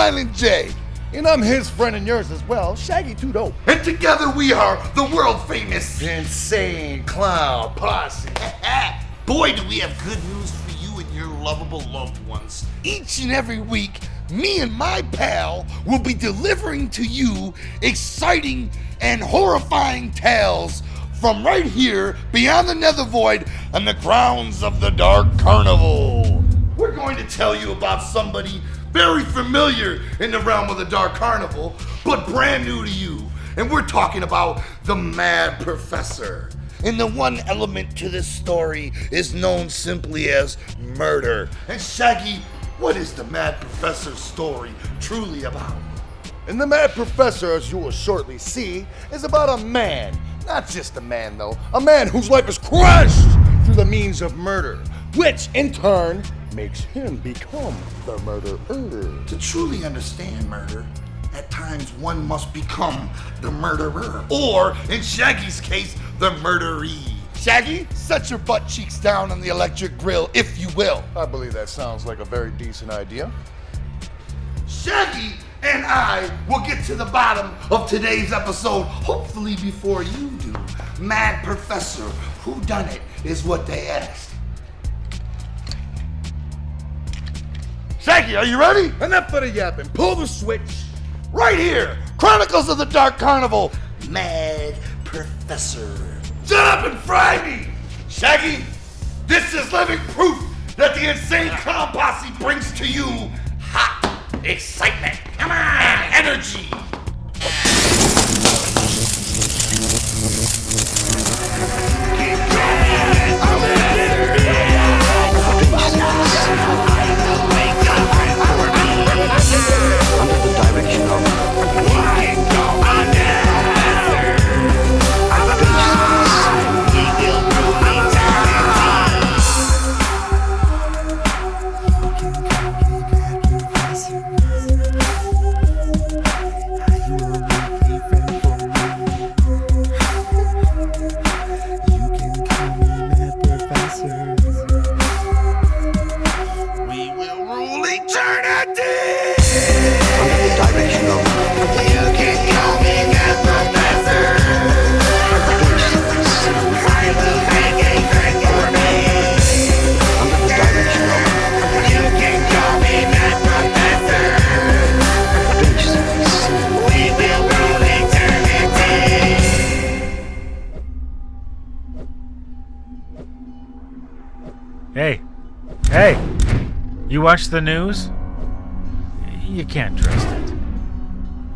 Violent J. And I'm his friend and yours as well, Shaggy 2 Dope. And together we are the world famous Insane Clown Posse. Boy, do we have good news for you and your lovable loved ones. Each and every week, me and my pal will be delivering to you exciting and horrifying tales from right here beyond the nether void and the grounds of the Dark Carnival. We're going to tell you about somebody very familiar in the realm of the Dark Carnival, but brand new to you. And we're talking about the Mad Professor. And the one element to this story is known simply as murder. And Shaggy, what is the Mad Professor's story truly about? And the Mad Professor, as you will shortly see, is about a man. Not just a man, though. A man whose life is crushed through the means of murder, which, in turn, makes him become the murderer. To truly understand murder, at times one must become the murderer. Or, in Shaggy's case, the murderee. Shaggy, set your butt cheeks down on the electric grill, if you will. I believe that sounds like a very decent idea. Shaggy and I will get to the bottom of today's episode, hopefully before you do. Mad Professor, whodunit is what they asked. Shaggy, are you ready? Enough of the yapping. Pull the switch. Right here, Chronicles of the Dark Carnival, Mad Professor. Shut up and fry me! Shaggy, this is living proof that the Insane Clown Posse brings to you hot excitement. Come on, energy. Under the direction of Hey, you watch the news? You can't trust it.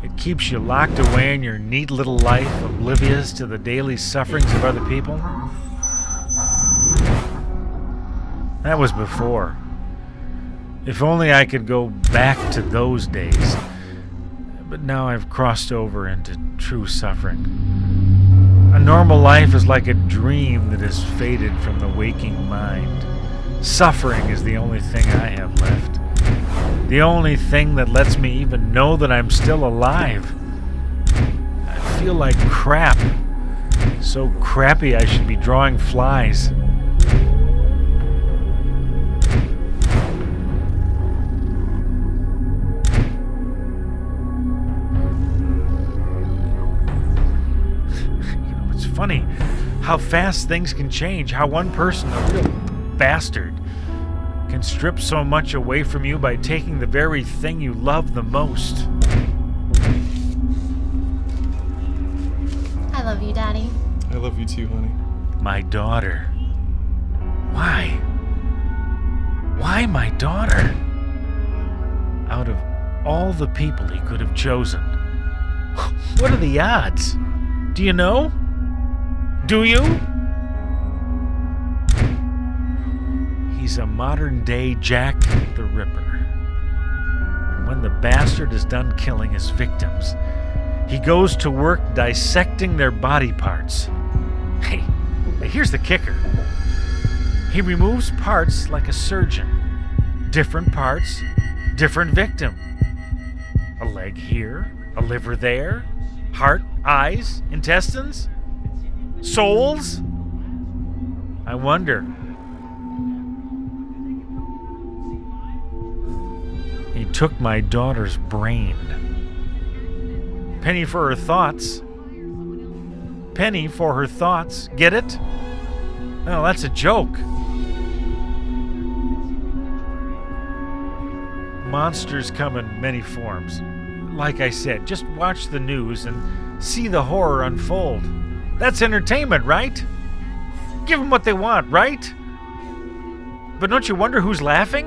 It keeps you locked away in your neat little life, oblivious to the daily sufferings of other people. That was before. If only I could go back to those days. But now I've crossed over into true suffering. A normal life is like a dream that has faded from the waking mind. Suffering is the only thing I have left. The only thing that lets me even know that I'm still alive. I feel like crap. So crappy I should be drawing flies. It's funny how fast things can change, how one person, a real bastard, can strip so much away from you by taking the very thing you love the most. I love you, Daddy. I love you too, honey. My daughter. Why? Why my daughter? Out of all the people he could have chosen. What are the odds? Do you know? Do you? He's a modern-day Jack the Ripper. And when the bastard is done killing his victims, he goes to work dissecting their body parts. Hey, here's the kicker. He removes parts like a surgeon. Different parts, different victim. A leg here, a liver there, heart, eyes, intestines, souls. I wonder. He took my daughter's brain. Penny for her thoughts. Penny for her thoughts. Get it? No, that's a joke. Monsters come in many forms. Like I said, just watch the news and see the horror unfold. That's entertainment, right? Give them what they want, right? But don't you wonder who's laughing?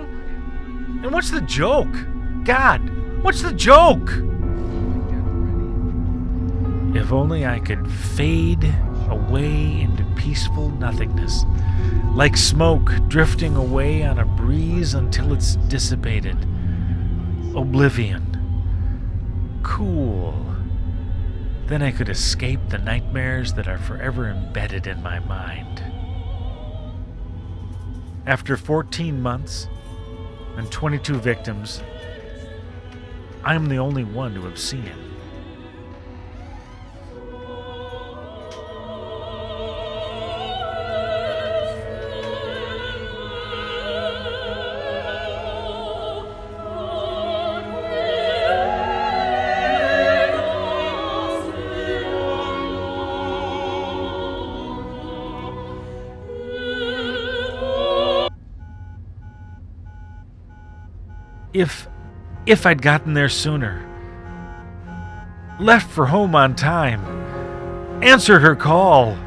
And what's the joke? God, what's the joke? If only I could fade away into peaceful nothingness, like smoke drifting away on a breeze until it's dissipated. Oblivion. Cool. Then I could escape the nightmares that are forever embedded in my mind. After 14 months and 22 victims, I'm the only one to have seen it. If I'd gotten there sooner, left for home on time, answered her call.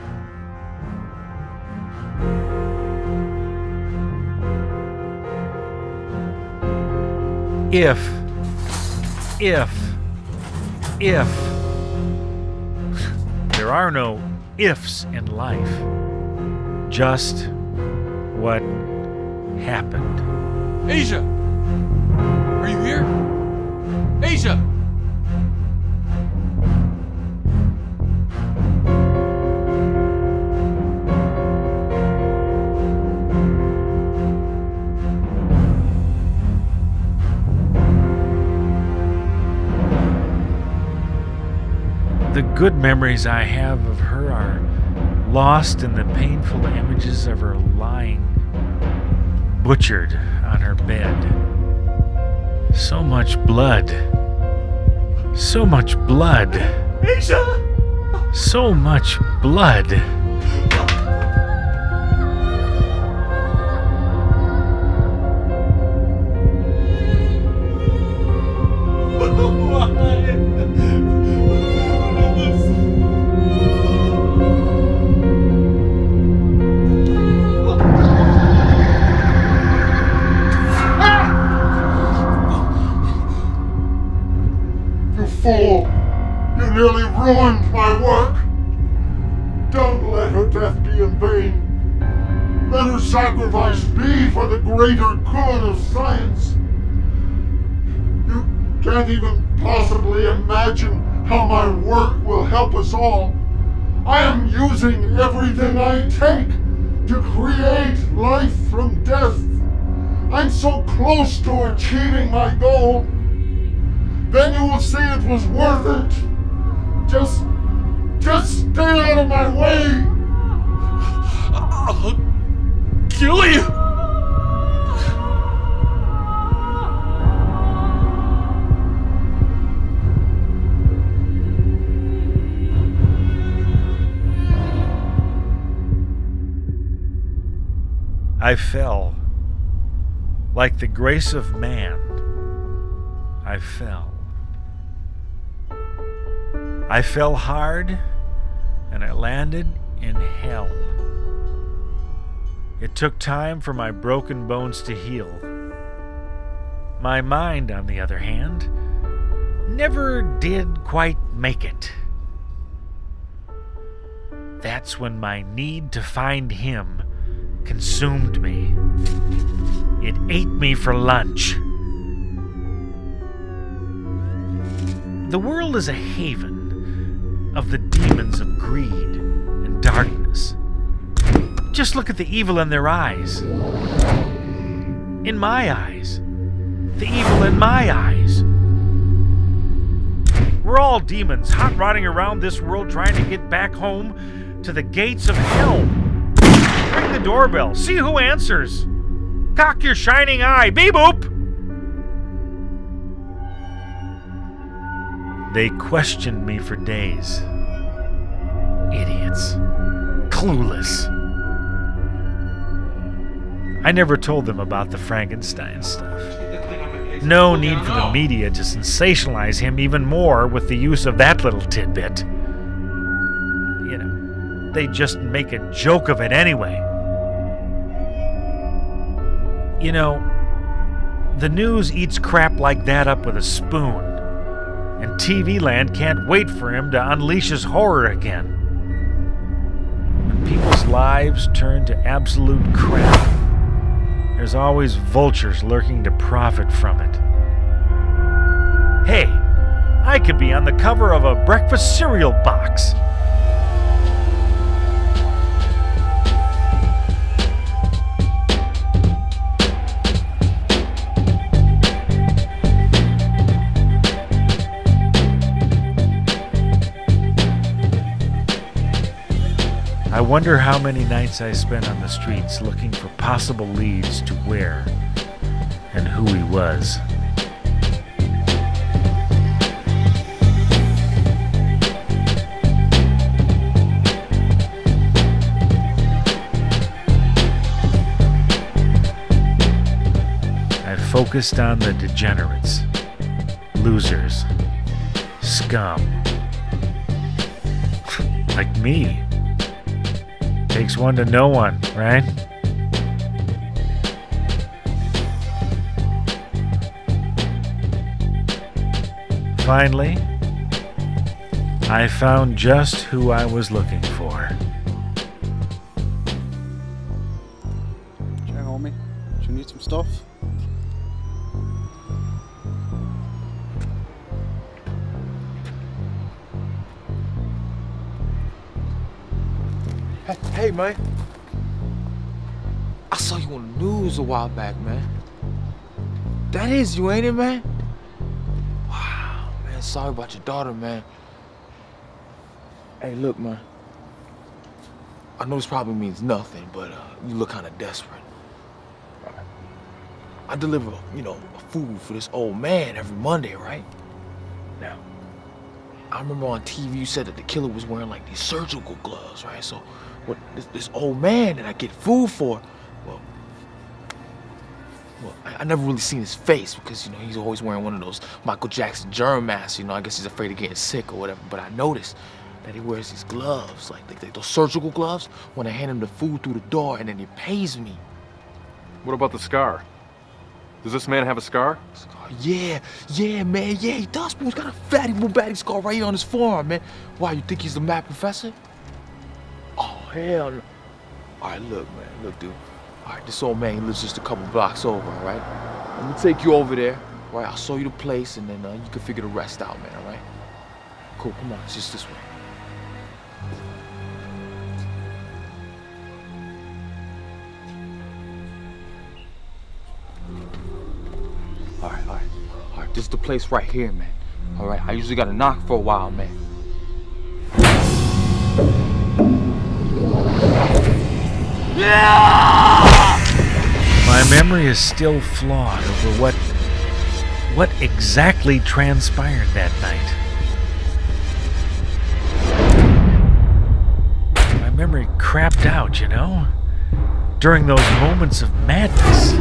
If. There are no ifs in life. Just what happened. Asia! Are you here? Asia! The good memories I have of her are lost in the painful images of her lying, butchered on her bed. So much blood. So much blood. Asia! So much blood. Fool! You nearly ruined my work! Don't let her death be in vain! Let her sacrifice be for the greater good of science! You can't even possibly imagine how my work will help us all! I am using everything I take to create life from death! I'm so close to achieving my goal! Then you will see it was worth it. Just stay out of my way. I'll kill you! I fell. Like the grace of man, I fell. I fell hard, and I landed in hell. It took time for my broken bones to heal. My mind, on the other hand, never did quite make it. That's when my need to find him consumed me. It ate me for lunch. The world is a haven of the demons of greed and darkness. Just look at the evil in their eyes. In my eyes. The evil in my eyes. We're all demons, hot-rodding around this world trying to get back home to the gates of hell. Ring the doorbell. See who answers. Cock your shining eye. Beep boop. They questioned me for days. Idiots. Clueless. I never told them about the Frankenstein stuff. No need for the media to sensationalize him even more with the use of that little tidbit. You know, they just make a joke of it anyway. You know, the news eats crap like that up with a spoon, and TV land can't wait for him to unleash his horror again. When people's lives turn to absolute crap, there's always vultures lurking to profit from it. Hey, I could be on the cover of a breakfast cereal box. I wonder how many nights I spent on the streets looking for possible leads to where and who he was. I focused on the degenerates, losers, scum. Like me. Takes one to know one, right? Finally, I found just who I was looking for. Hang on me. Do you need some stuff? Hey, man. I saw you on the news a while back, man. That is you, ain't it, man? Wow, man. Sorry about your daughter, man. Hey, look, man. I know this probably means nothing, but you look kind of desperate. I deliver, food for this old man every Monday, right? Now, I remember on TV you said that the killer was wearing like these surgical gloves, right? So, what this old man that I get food for, well, I never really seen his face because he's always wearing one of those Michael Jackson germ masks. I guess he's afraid of getting sick or whatever. But I noticed that he wears these gloves, like those surgical gloves, when I hand him the food through the door, and then he pays me. What about the scar? Does this man have a scar? Yeah, man, yeah, he does. But he's got a fatty Mubati scar right here on his forearm, man. Why, you think he's the mad professor? Oh, hell no. All right, look, dude. All right, this old man, he lives just a couple blocks over, all right? Let me take you over there, all right? I'll show you the place, and then you can figure the rest out, man, all right? Cool, come on, it's just this way. All right, this is the place right here, man. All right, I usually gotta knock for a while, man. My memory is still flawed over what exactly transpired that night. My memory crapped out, during those moments of madness.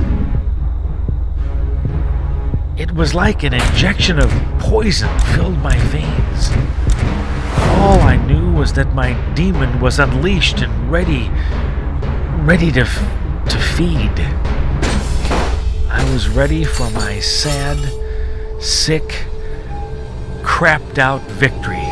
It was like an injection of poison filled my veins. All I knew was that my demon was unleashed and ready to feed. I was ready for my sad, sick, crapped out victory.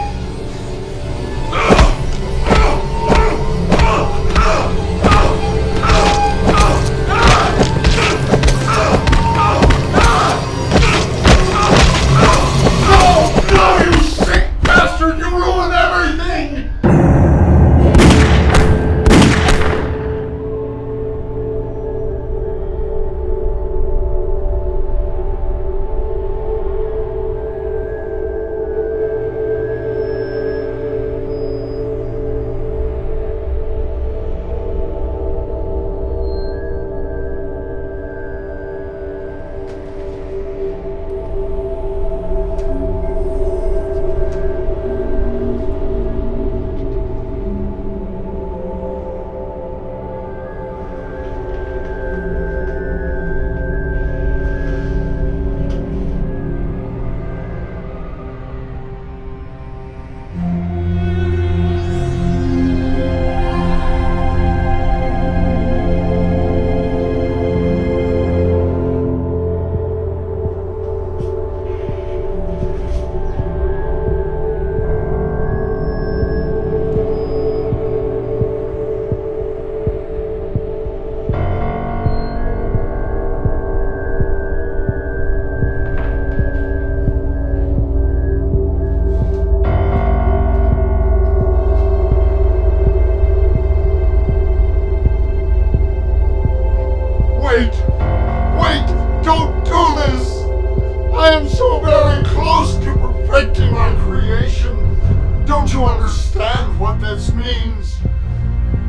Don't you understand what this means?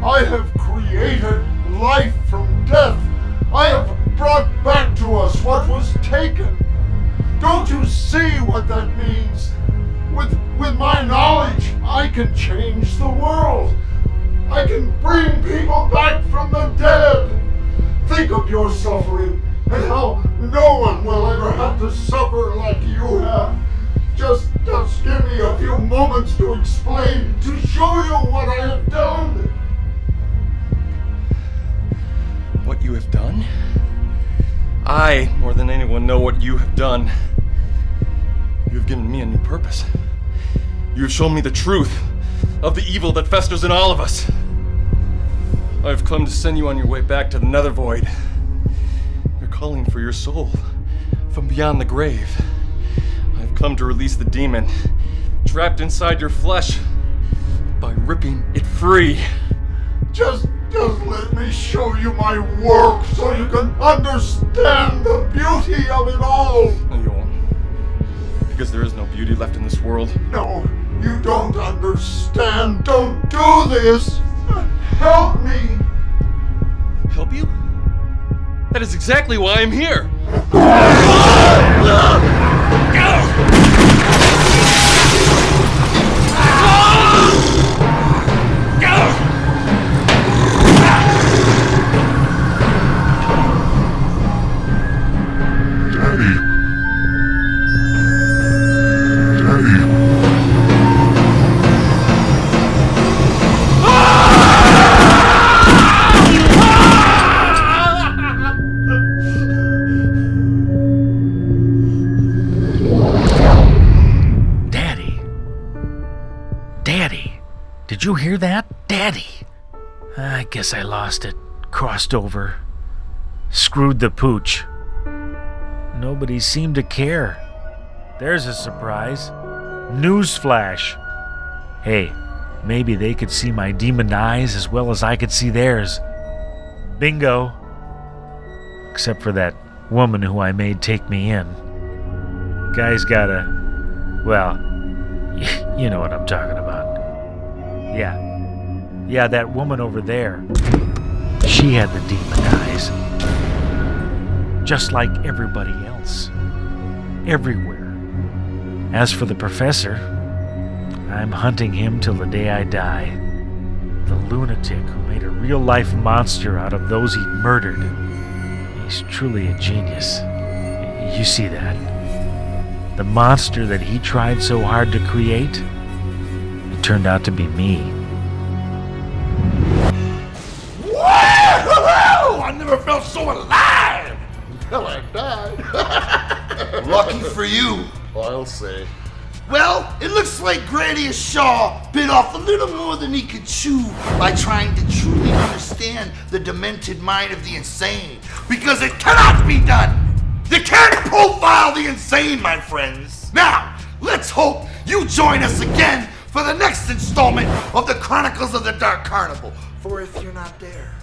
I have created life from death. I have brought back to us what was taken. Don't you see what that means? With my knowledge, I can change the world. I can bring people back from the dead. Think of your suffering and how no one will ever have to suffer like you have. Just give me a few moments to explain, to show you what I have done. What you have done? I, more than anyone, know what you have done. You have given me a new purpose. You have shown me the truth of the evil that festers in all of us. I have come to send you on your way back to the nether void. You're calling for your soul from beyond the grave. I have come to release the demon trapped inside your flesh by ripping it free. Just let me show you my work so you can understand the beauty of it all. No, you won't. Because there is no beauty left in this world. No, you don't understand. Don't do this. Help me. Help you? That is exactly why I'm here. Did you hear that? Daddy! I guess I lost it. Crossed over. Screwed the pooch. Nobody seemed to care. There's a surprise. Newsflash. Hey, maybe they could see my demon eyes as well as I could see theirs. Bingo. Except for that woman who I made take me in. Guy's got a... well, you know what I'm talking about. Yeah, that woman over there. She had the demon eyes. Just like everybody else. Everywhere. As for the professor, I'm hunting him till the day I die. The lunatic who made a real-life monster out of those he'd murdered. He's truly a genius. You see that? The monster that he tried so hard to create, it turned out to be me. Woo-hoo-hoo! I never felt so alive Until I died. Lucky for you. I'll say. Well, it looks like Gradius Shaw bit off a little more than he could chew by trying to truly understand the demented mind of the insane. Because it cannot be done! You can't profile the insane, my friends! Now, let's hope you join us again for the next installment of the Chronicles of the Dark Carnival. For if you're not there,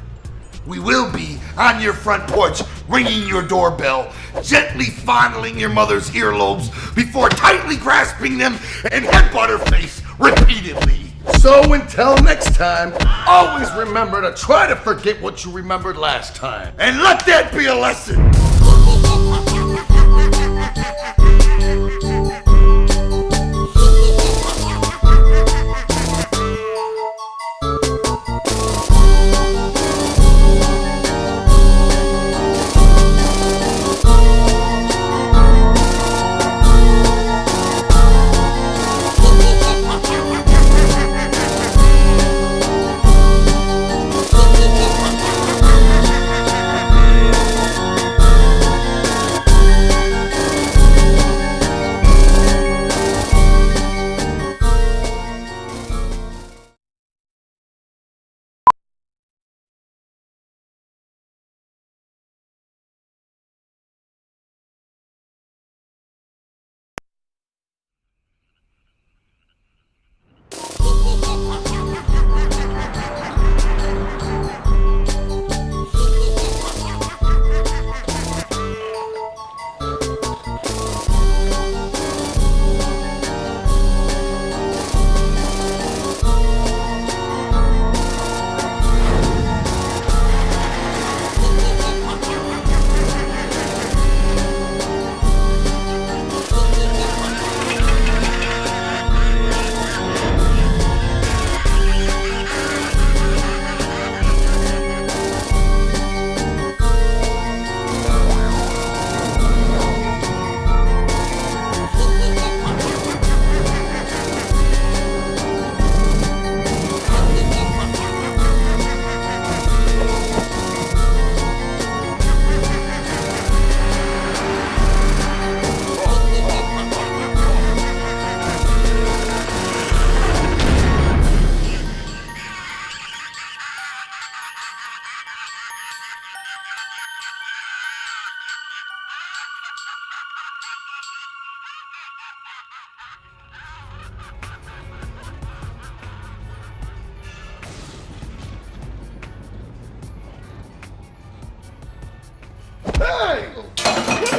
we will be on your front porch, ringing your doorbell, gently fondling your mother's earlobes before tightly grasping them and headbutt her face repeatedly. So until next time, always remember to try to forget what you remembered last time. And let that be a lesson.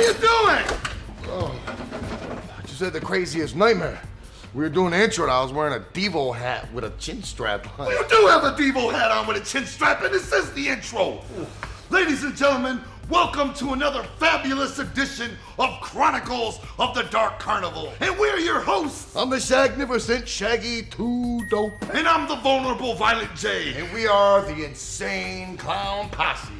you doing? Oh, you said the craziest nightmare. We were doing the intro and I was wearing a Devo hat with a chin strap on. You do have a Devo hat on with a chin strap, and this is the intro. Ladies and gentlemen, welcome to another fabulous edition of Chronicles of the Dark Carnival. And we're your hosts. I'm the Shagnificent Shaggy 2 Dope. And I'm the vulnerable Violent J. And we are the Insane Clown Posse.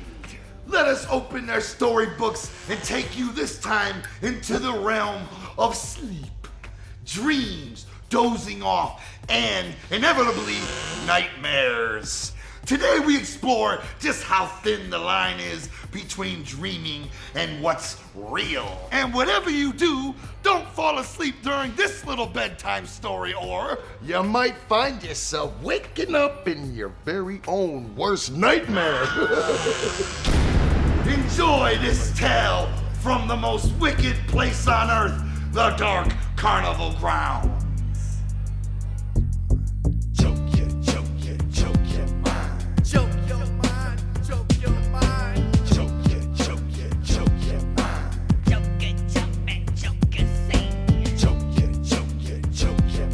Let us open their storybooks and take you this time into the realm of sleep, dreams, dozing off, and inevitably nightmares. Today we explore just how thin the line is between dreaming and what's real. And whatever you do, don't fall asleep during this little bedtime story, or you might find yourself waking up in your very own worst nightmare. enjoy this tale from the most wicked place on earth, the Dark Carnival grounds. Choke your mind. Choke your mind, choke your mind. Choke your mind. Choke your scene. Choke your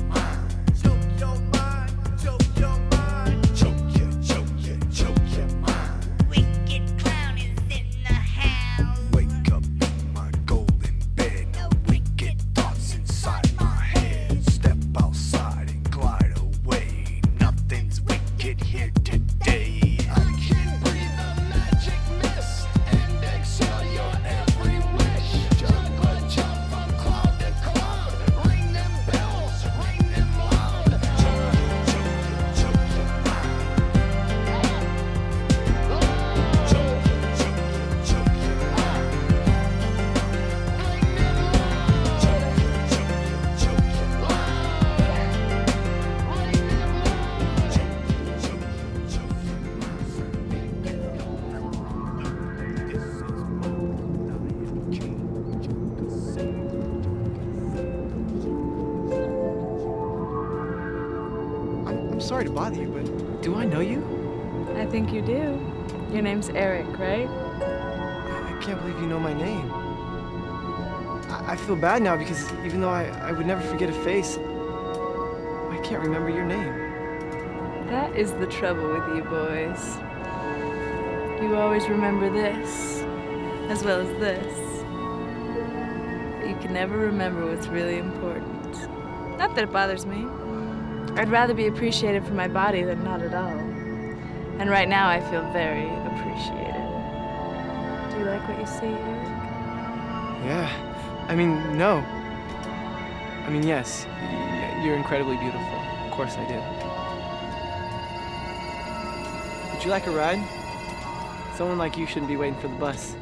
mind. Choke your mind. Choke your mind. Wicked clown is in the house. Wake up in my golden bed. Wicked thoughts inside my head. Step outside and glide away. Nothing's wicked here today. I can breathe the magic mist and exhale your every wish. Jump from cloud to cloud. Ring them bells, ring them loud. Choke your mind. Choke your mind. Choke your mind. I'm sorry to bother you, but do I know you? I think you do. Your name's Eric, right? I can't believe you know my name. I feel bad now because even though I would never forget a face, I can't remember your name. That is the trouble with you boys. You always remember this, as well as this. But you can never remember what's really important. Not that it bothers me. I'd rather be appreciated for my body than not at all. And right now I feel very appreciated. Do you like what you see, Eric? Yeah. I mean, no. I mean, yes. You're incredibly beautiful. Of course I do. Would you like a ride? Someone like you shouldn't be waiting for the bus.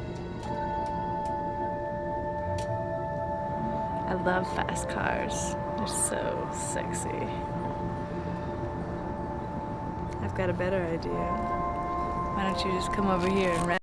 I love fast cars. They're so sexy. I've got a better idea. Why don't you just come over here and rent